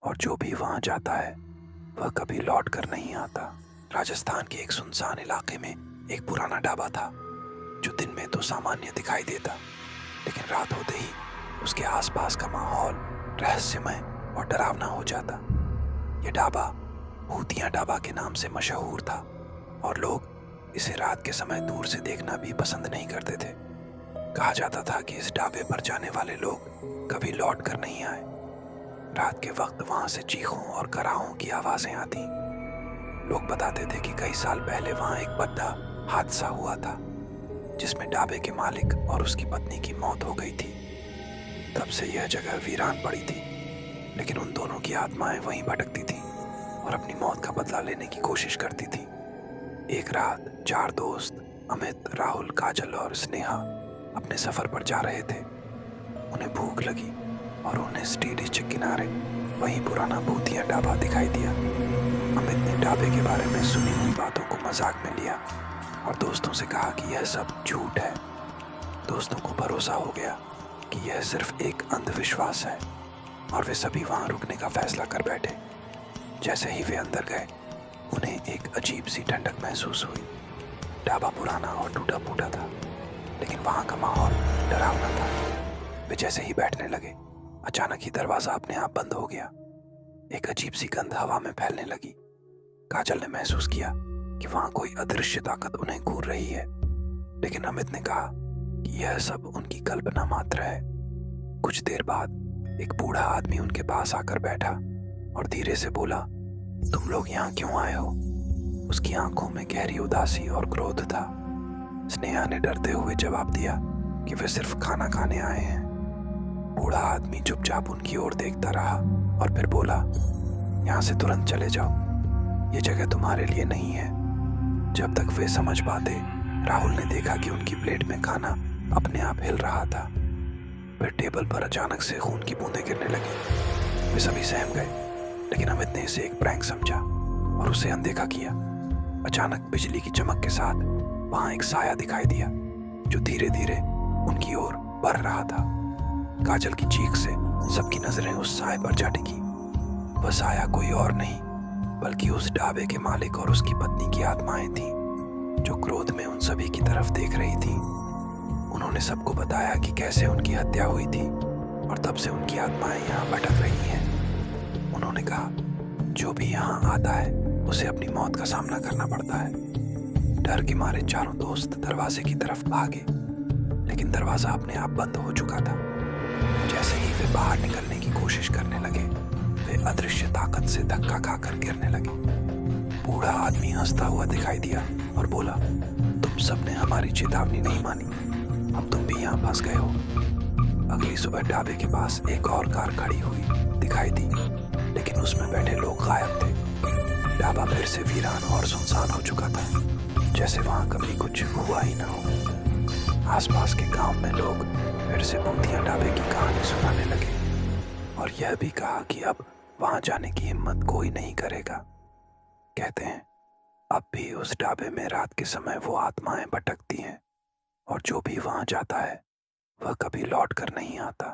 और जो भी वहां जाता है वह कभी लौट कर नहीं आता। राजस्थान के एक सुनसान इलाके में एक पुराना ढाबा था जो दिन में तो सामान्य दिखाई देता, लेकिन रात होते ही उसके आसपास का माहौल रहस्यमय और डरावना हो जाता। यह ढाबा भूतिया ढाबा के नाम से मशहूर था और लोग इसे रात के समय दूर से देखना भी पसंद नहीं करते थे। कहा जाता था कि इस ढाबे पर जाने वाले लोग कभी लौट कर नहीं आए। रात के वक्त वहां से चीखों और कराहों की आवाजें आती। लोग बताते थे कि कई साल पहले वहां एक बड़ा हादसा हुआ था जिसमें ढाबे के मालिक और उसकी पत्नी की मौत हो गई थी। तब से यह जगह वीरान पड़ी थी, लेकिन उन दोनों की आत्माएं वहीं भटकती थी और अपनी मौत का बदला लेने की कोशिश करती थी। एक रात 4 दोस्त अमित, राहुल, काजल और स्नेहा अपने सफर पर जा रहे थे। उन्हें भूख लगी और उन्हें स्टेडिज के किनारे वही पुराना भूतिया ढाबा दिखाई दिया। अमित ने ढाबे के बारे में सुनी हुई बातों को मजाक में लिया और दोस्तों से कहा कि यह सब झूठ है। दोस्तों को भरोसा हो गया कि यह सिर्फ एक अंधविश्वास है और वे सभी वहां रुकने का फैसला कर बैठे। जैसे ही वे अंदर गए उन्हें एक अजीब सी ठंडक महसूस हुई। ढाबा पुराना और टूटा फूटा था, लेकिन वहां का माहौल डरावना था। वे जैसे ही बैठने लगे अचानक ही दरवाजा अपने आप बंद हो गया। एक अजीब सी गंध हवा में फैलने लगी। काजल ने महसूस किया कि वहां कोई अदृश्य ताकत उन्हें घूर रही है, लेकिन अमित ने कहा कि यह सब उनकी कल्पना मात्र है। कुछ देर बाद एक बूढ़ा आदमी उनके पास आकर बैठा और धीरे से बोला, तुम लोग यहाँ क्यों आए हो? उसकी आंखों में गहरी उदासी और क्रोध था। स्नेहा ने डरते हुए जवाब दिया कि वे सिर्फ खाना खाने आए हैं। बूढ़ा आदमी चुपचाप उनकी ओर देखता रहा और फिर बोला, यहाँ से तुरंत चले जाओ, ये जगह तुम्हारे लिए नहीं है। जब तक वे समझ पाते, राहुल ने देखा कि उनकी प्लेट में खाना अपने आप हिल रहा था। फिर टेबल पर अचानक से खून की बूंदें गिरने लगी। वे सभी सहम गए, लेकिन अमित ने इसे एक प्रैंक समझा और उसे अनदेखा किया। अचानक बिजली की चमक के साथ वहां एक साया दिखाई दिया जो धीरे धीरे उनकी ओर बढ़ रहा था। काजल की चीख से सबकी नजरें उस साए पर जा टिकी। वह साया कोई और नहीं बल्कि उस ढाबे के मालिक और उसकी पत्नी की आत्माएं थीं, जो क्रोध में उन सभी की तरफ देख रही थी। उन्होंने सबको बताया कि कैसे उनकी हत्या हुई थी और तब से उनकी आत्माएं यहाँ भटक रही हैं। उन्होंने कहा, जो भी यहाँ आता है उसे अपनी मौत का सामना करना पड़ता है। डर के मारे चारों दोस्त दरवाजे की तरफ भागे, लेकिन दरवाजा अपने आप बंद हो चुका था। जैसे ही वे बाहर निकलने की कोशिश करने लगे, वे अदृश्य ताकत से धक्का खाकर गिरने लगे। बूढ़ा आदमी हंसता हुआ दिखाई दिया और बोला, तुम सबने हमारी चेतावनी नहीं मानी, अब तुम भी यहाँ फंस गए हो। अगली सुबह ढाबे के पास एक और कार खड़ी हुई दिखाई दी, लेकिन उसमें बैठे लोग गायब थे। ढाबा फिर से वीरान और सुनसान हो चुका था, जैसे वहां कभी कुछ हुआ ही ना हो। आसपास के गांव में लोग फिर से भूतिया ढाबे की कहानी सुनाने लगे और यह भी कहा कि अब वहां जाने की हिम्मत कोई नहीं करेगा। कहते हैं अब भी उस ढाबे में रात के समय वो आत्माएं भटकती हैं और जो भी वहां जाता है वह कभी लौट कर नहीं आता।